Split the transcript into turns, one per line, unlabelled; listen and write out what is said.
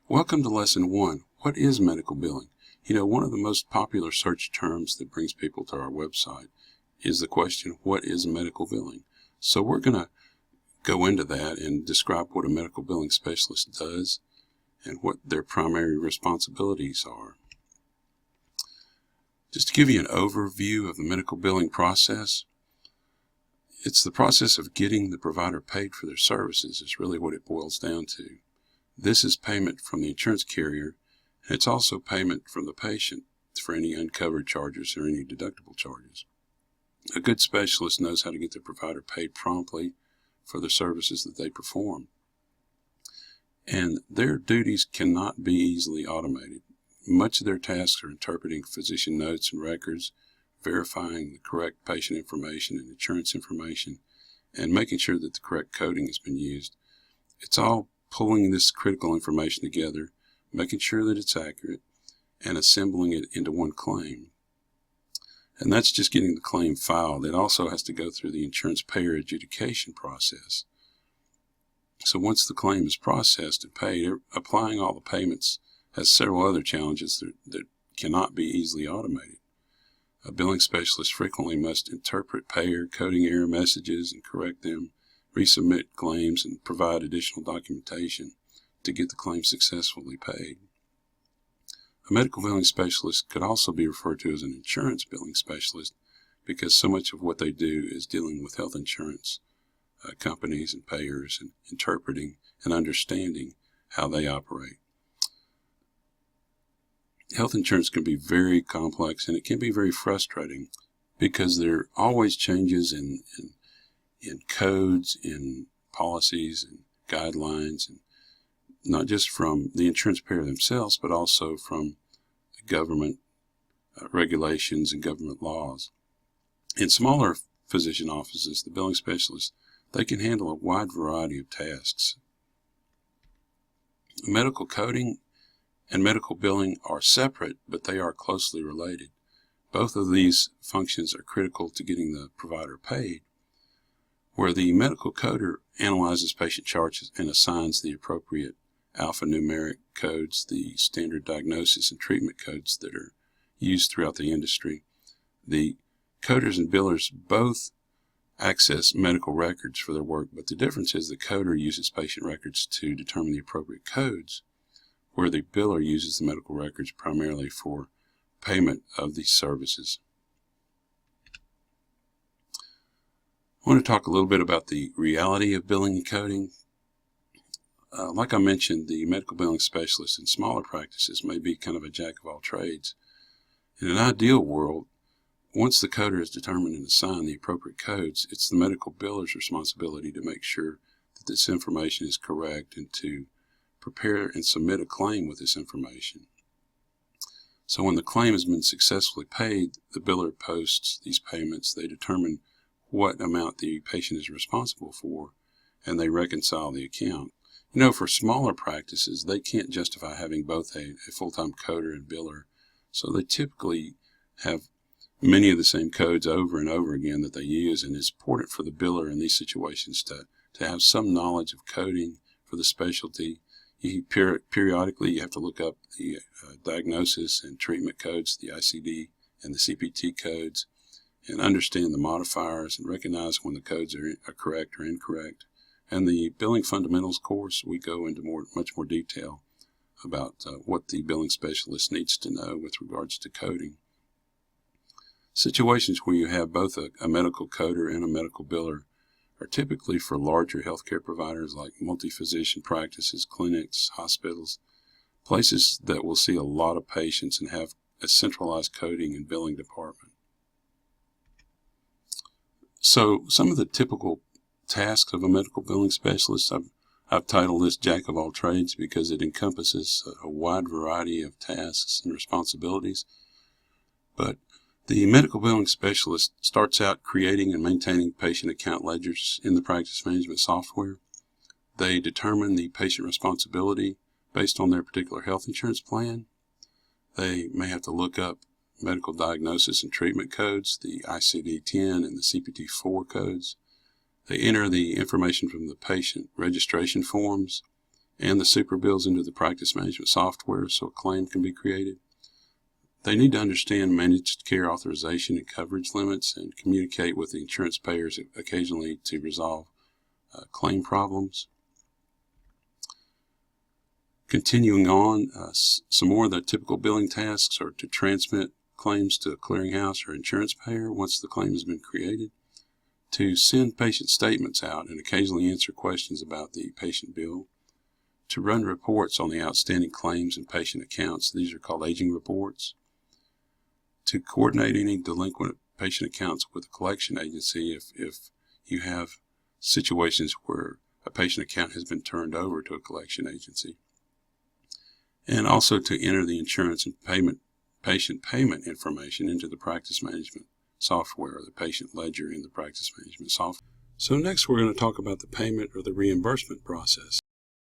Welcome to Lesson 1. What is medical billing? One of the most popular search terms that brings people to our website is the question, what is medical billing? So we're going to go into that and describe what a medical billing specialist does and what their primary responsibilities are. Just to give you an overview of the medical billing process, it's the process of getting the provider paid for their services is really what it boils down to. This is payment from the insurance carrier, and it's also payment from the patient for any uncovered charges or any deductible charges. A good specialist knows how to get the provider paid promptly for the services that they perform. And their duties cannot be easily automated. Much of their tasks are interpreting physician notes and records, verifying the correct patient information and insurance information, and making sure that the correct coding has been used. It's all pulling this critical information together, making sure that it's accurate, and assembling it into one claim. And that's just getting the claim filed. It also has to go through the insurance payer adjudication process. So once the claim is processed and paid, applying all the payments has several other challenges that cannot be easily automated. A billing specialist frequently must interpret payer coding error messages and correct them, resubmit claims, and provide additional documentation to get the claim successfully paid. A medical billing specialist could also be referred to as an insurance billing specialist because so much of what they do is dealing with health insurance companies and payers and interpreting and understanding how they operate. Health insurance can be very complex and it can be very frustrating because there are always changes in codes, in policies and guidelines, and not just from the insurance payer themselves, but also from government regulations and government laws. In smaller physician offices, the billing specialists, they can handle a wide variety of tasks. Medical coding and medical billing are separate, but they are closely related. Both of these functions are critical to getting the provider paid, where the medical coder analyzes patient charts and assigns the appropriate alphanumeric codes, the standard diagnosis and treatment codes that are used throughout the industry. The coders and billers both access medical records for their work, but the difference is the coder uses patient records to determine the appropriate codes, where the biller uses the medical records primarily for payment of these services. I want to talk a little bit about the reality of billing and coding. Like I mentioned, the medical billing specialist in smaller practices may be kind of a jack of all trades. In an ideal world, once the coder has determined and assigned the appropriate codes, it's the medical biller's responsibility to make sure that this information is correct and to prepare and submit a claim with this information. So when the claim has been successfully paid, the biller posts these payments. They determine what amount the patient is responsible for, and they reconcile the account. For smaller practices, they can't justify having both a full-time coder and biller, so they typically have many of the same codes over and over again that they use, and it's important for the biller in these situations to have some knowledge of coding for the specialty. Periodically, you have to look up the diagnosis and treatment codes, the ICD and the CPT codes, and understand the modifiers and recognize when the codes are correct or incorrect. And the Billing Fundamentals course, we go into much more detail about what the billing specialist needs to know with regards to coding. Situations where you have both a medical coder and a medical biller are typically for larger healthcare providers like multi-physician practices, clinics, hospitals, places that will see a lot of patients and have a centralized coding and billing department. So some of the typical tasks of a medical billing specialist, I've titled this Jack of All Trades because it encompasses a wide variety of tasks and responsibilities. But the medical billing specialist starts out creating and maintaining patient account ledgers in the practice management software. They determine the patient responsibility based on their particular health insurance plan. They may have to look up medical diagnosis and treatment codes, the ICD-10 and the CPT-4 codes. They enter the information from the patient registration forms and the super bills into the practice management software so a claim can be created. They need to understand managed care authorization and coverage limits and communicate with the insurance payers occasionally to resolve claim problems. Continuing on, some more of the typical billing tasks are to transmit claims to a clearinghouse or insurance payer once the claim has been created, to send patient statements out and occasionally answer questions about the patient bill, to run reports on the outstanding claims and patient accounts. These are called aging reports, to coordinate any delinquent patient accounts with a collection agency if you have situations where a patient account has been turned over to a collection agency, and also to enter the insurance and patient payment information into the practice management software or the patient ledger in the practice management software. So next we're going to talk about the payment or the reimbursement process.